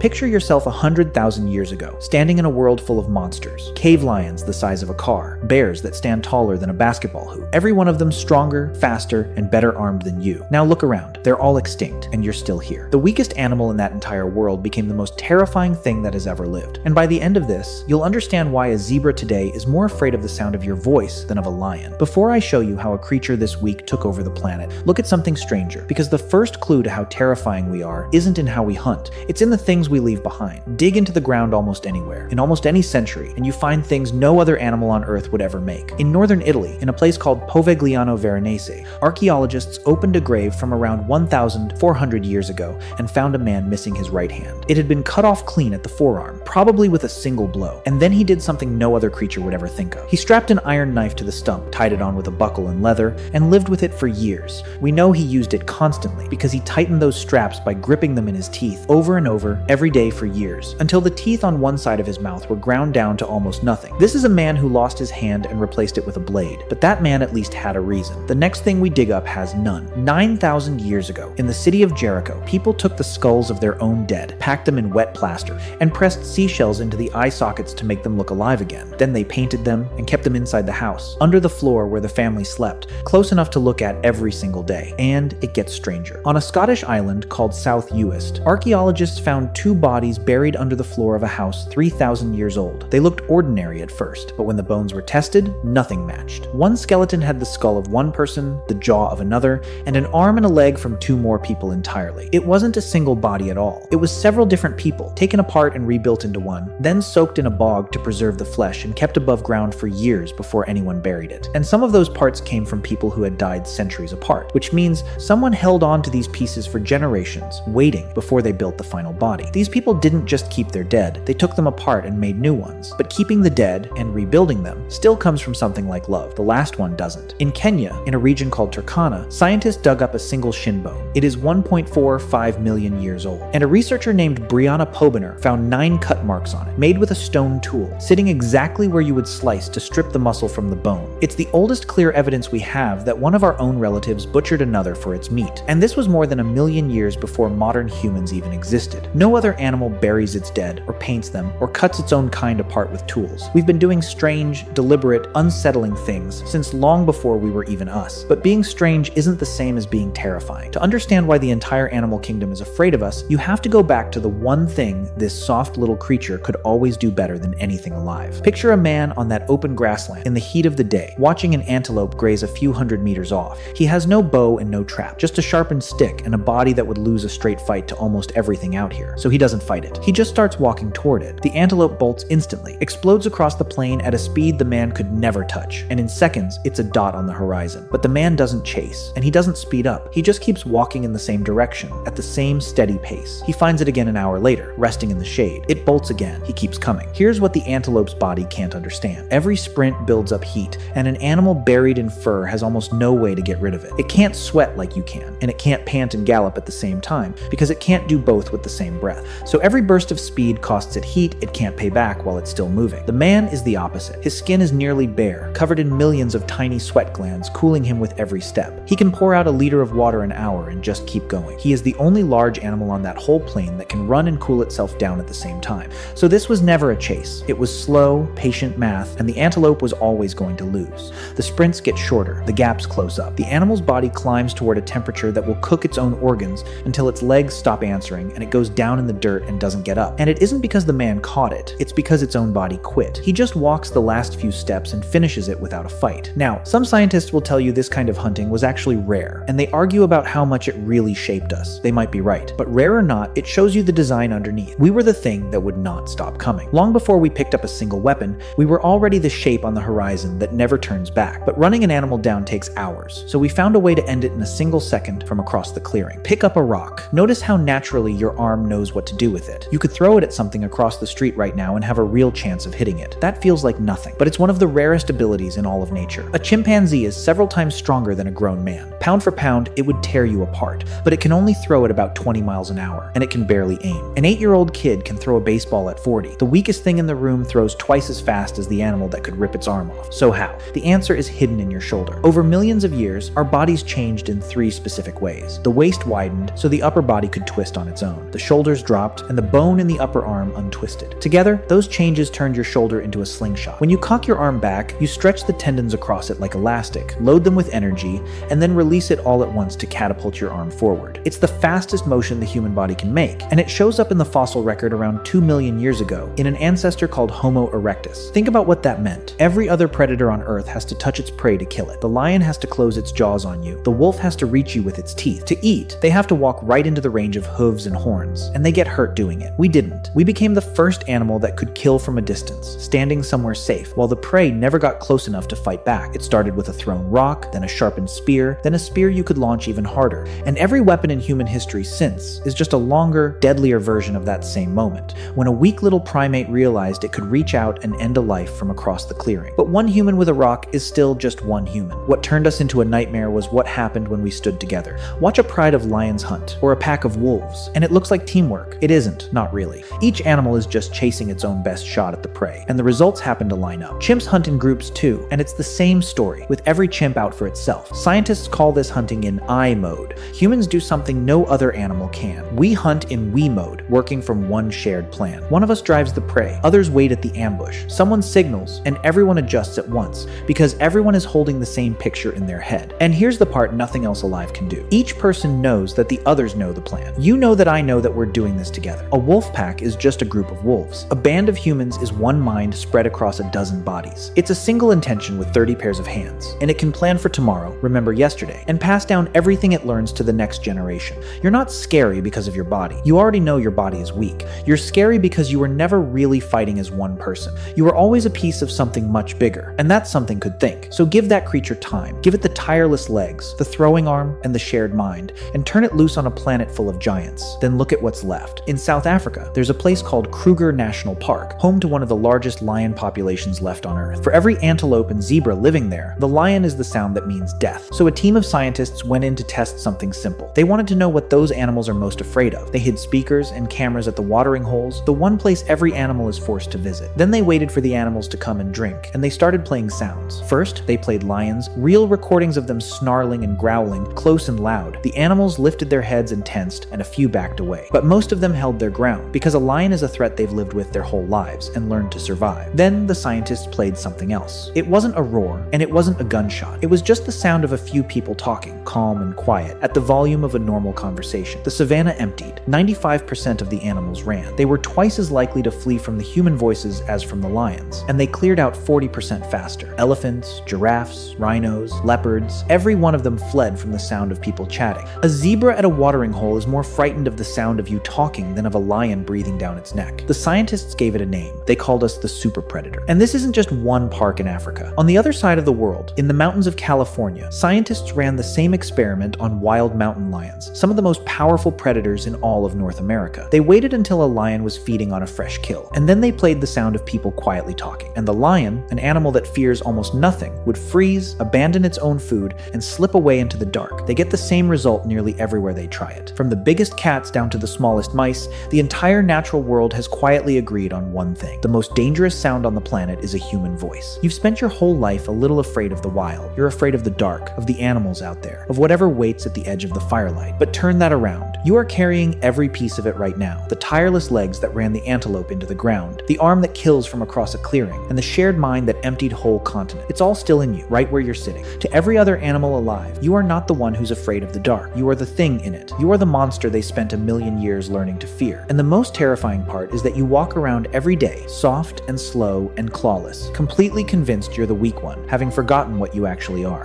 Picture yourself 100,000 years ago, standing in a world full of monsters. Cave lions the size of a car, bears that stand taller than a basketball hoop, every one of them stronger, faster, and better armed than you. Now look around, they're all extinct, and you're still here. The weakest animal in that entire world became the most terrifying thing that has ever lived. And by the end of this, you'll understand why a zebra today is more afraid of the sound of your voice than of a lion. Before I show you how a creature this weak took over the planet, look at something stranger, because the first clue to how terrifying we are isn't in how we hunt, it's in the things we leave behind. Dig into the ground almost anywhere, in almost any century, and you find things no other animal on Earth would ever make. In northern Italy, in a place called Povegliano Veronese, archaeologists opened a grave from around 1,400 years ago and found a man missing his right hand. It had been cut off clean at the forearm, probably with a single blow, and then he did something no other creature would ever think of. He strapped an iron knife to the stump, tied it on with a buckle and leather, and lived with it for years. We know he used it constantly because he tightened those straps by gripping them in his teeth over and over every day for years, until the teeth on one side of his mouth were ground down to almost nothing. This is a man who lost his hand and replaced it with a blade, but that man at least had a reason. The next thing we dig up has none. 9,000 years ago, in the city of Jericho, people took the skulls of their own dead, packed them in wet plaster, and pressed seashells into the eye sockets to make them look alive again. Then they painted them and kept them inside the house, under the floor where the family slept, close enough to look at every single day. And it gets stranger. On a Scottish island called South Uist, archaeologists found two bodies buried under the floor of a house 3,000 years old. They looked ordinary at first, but when the bones were tested, nothing matched. One skeleton had the skull of one person, the jaw of another, and an arm and a leg from two more people entirely. It wasn't a single body at all. It was several different people, taken apart and rebuilt into one, then soaked in a bog to preserve the flesh and kept above ground for years before anyone buried it. And some of those parts came from people who had died centuries apart, which means someone held on to these pieces for generations, waiting before they built the final body. These people didn't just keep their dead, they took them apart and made new ones. But keeping the dead and rebuilding them still comes from something like love. The last one doesn't. In Kenya, in a region called Turkana, scientists dug up a single shin bone. It is 1.45 million years old, and a researcher named Brianna Pobiner found 9 cut marks on it, made with a stone tool, sitting exactly where you would slice to strip the muscle from the bone. It's the oldest clear evidence we have that one of our own relatives butchered another for its meat, and this was more than 1 million years before modern humans even existed. No other animal buries its dead, or paints them, or cuts its own kind apart with tools. We've been doing strange, deliberate, unsettling things since long before we were even us. But being strange isn't the same as being terrifying. To understand why the entire animal kingdom is afraid of us, you have to go back to the one thing this soft little creature could always do better than anything alive. Picture a man on that open grassland in the heat of the day, watching an antelope graze a few hundred meters off. He has no bow and no trap, just a sharpened stick and a body that would lose a straight fight to almost everything out here, so he doesn't fight it. He just starts walking toward it. The antelope bolts instantly, explodes across the plain at a speed the man could never touch, and in seconds, it's a dot on the horizon. But the man doesn't chase, and he doesn't speed up. He just keeps walking in the same direction, at the same steady pace. He finds it again an hour later, resting in the shade. It bolts again. He keeps coming. Here's what the antelope's body can't understand. Every sprint builds up heat, and an animal buried in fur has almost no way to get rid of it. It can't sweat like you can, and it can't pant and gallop at the same time, because it can't do both with the same breath. So every burst of speed costs it heat it can't pay back while it's still moving. The man is the opposite. His skin is nearly bare, covered in millions of tiny sweat glands cooling him with every step. He can pour out a liter of water an hour and just keep going. He is the only large animal on that whole plain that can run and cool itself down at the same time. So this was never a chase. It was slow, patient math, and the antelope was always going to lose. The sprints get shorter, the gaps close up. The animal's body climbs toward a temperature that will cook its own organs until its legs stop answering and it goes down in the dirt and doesn't get up. And it isn't because the man caught it, it's because its own body quit. He just walks the last few steps and finishes it without a fight. Now, some scientists will tell you this kind of hunting was actually rare, and they argue about how much it really shaped us. They might be right, but rare or not, it shows you the design underneath. We were the thing that would not stop coming. Long before we picked up a single weapon, we were already the shape on the horizon that never turns back. But running an animal down takes hours, so we found a way to end it in a single second from across the clearing. Pick up a rock. Notice how naturally your arm knows what to do with it. You could throw it at something across the street right now and have a real chance of hitting it. That feels like nothing, but it's one of the rarest abilities in all of nature. A chimpanzee is several times stronger than a grown man. Pound for pound, it would tear you apart, but it can only throw at about 20 miles an hour, and it can barely aim. An 8-year-old kid can throw a baseball at 40. The weakest thing in the room throws twice as fast as the animal that could rip its arm off. So how? The answer is hidden in your shoulder. Over millions of years, our bodies changed in 3 specific ways. The waist widened so the upper body could twist on its own. The shoulders dropped, and the bone in the upper arm untwisted. Together, those changes turned your shoulder into a slingshot. When you cock your arm back, you stretch the tendons across it like elastic, load them with energy, and then release it all at once to catapult your arm forward. It's the fastest motion the human body can make, and it shows up in the fossil record around 2 million years ago in an ancestor called Homo erectus. Think about what that meant. Every other predator on Earth has to touch its prey to kill it. The lion has to close its jaws on you. The wolf has to reach you with its teeth. To eat, they have to walk right into the range of hooves and horns, and they get hurt doing it. We didn't. We became the first animal that could kill from a distance, standing somewhere safe, while the prey never got close enough to fight back. It started with a thrown rock, then a sharpened spear, then a spear you could launch even harder. And every weapon in human history since is just a longer, deadlier version of that same moment, when a weak little primate realized it could reach out and end a life from across the clearing. But one human with a rock is still just one human. What turned us into a nightmare was what happened when we stood together. Watch a pride of lions hunt, or a pack of wolves, and it looks like teamwork. It isn't, not really. Each animal is just chasing its own best shot at the prey, and the results happen to line up. Chimps hunt in groups too, and it's the same story, with every chimp out for itself. Scientists call this hunting in I mode. Humans do something no other animal can. We hunt in we mode, working from one shared plan. One of us drives the prey, others wait at the ambush. Someone signals, and everyone adjusts at once, because everyone is holding the same picture in their head. And here's the part nothing else alive can do. Each person knows that the others know the plan. You know that I know that we're doing this together. A wolf pack is just a group of wolves. A band of humans is one mind spread across a dozen bodies. It's a single intention with 30 pairs of hands, and it can plan for tomorrow, remember yesterday, and pass down everything it learns to the next generation. You're not scary because of your body. You already know your body is weak. You're scary because you were never really fighting as one person. You were always a piece of something much bigger, and that something could think. So give that creature time. Give it the tireless legs, the throwing arm, and the shared mind, and turn it loose on a planet full of giants. Then look at what's left. In South Africa, there's a place called Kruger National Park, home to one of the largest lion populations left on Earth. For every antelope and zebra living there, the lion is the sound that means death. So a team of scientists went in to test something simple. They wanted to know what those animals are most afraid of. They hid speakers and cameras at the watering holes, the one place every animal is forced to visit. Then they waited for the animals to come and drink, and they started playing sounds. First, they played lions, real recordings of them snarling and growling, close and loud. The animals lifted their heads and tensed, and a few backed away. But most of them held their ground, because a lion is a threat they've lived with their whole lives and learned to survive. Then the scientists played something else. It wasn't a roar, and it wasn't a gunshot. It was just the sound of a few people talking, calm and quiet, at the volume of a normal conversation. The savannah emptied. 95% of the animals ran. They were twice as likely to flee from the human voices as from the lions, and they cleared out 40% faster. Elephants, giraffes, rhinos, leopards, every one of them fled from the sound of people chatting. A zebra at a watering hole is more frightened of the sound of you talking than of a lion breathing down its neck. The scientists gave it a name. They called us the super predator. And this isn't just one park in Africa. On the other side of the world, in the mountains of California, scientists ran the same experiment on wild mountain lions, some of the most powerful predators in all of North America. They waited until a lion was feeding on a fresh kill, and then they played the sound of people quietly talking. And the lion, an animal that fears almost nothing, would freeze, abandon its own food, and slip away into the dark. They get the same result nearly everywhere they try it. From the biggest cats down to the smallest mice, the entire natural world has quietly agreed on one thing. The most dangerous sound on the planet is a human voice. You've spent your whole life a little afraid of the wild. You're afraid of the dark, of the animals out there, of whatever waits at the edge of the firelight. But turn that around. You are carrying every piece of it right now. The tireless legs that ran the antelope into the ground, the arm that kills from across a clearing, and the shared mind that emptied whole continent. It's all still in you, right where you're sitting. To every other animal alive, you are not the one who's afraid of the dark. You are the thing in it. You are the monster they spent a million years learning to fear. And the most terrifying part is that you walk around every day, soft and slow and clawless, completely convinced you're the weak one, having forgotten what you actually are.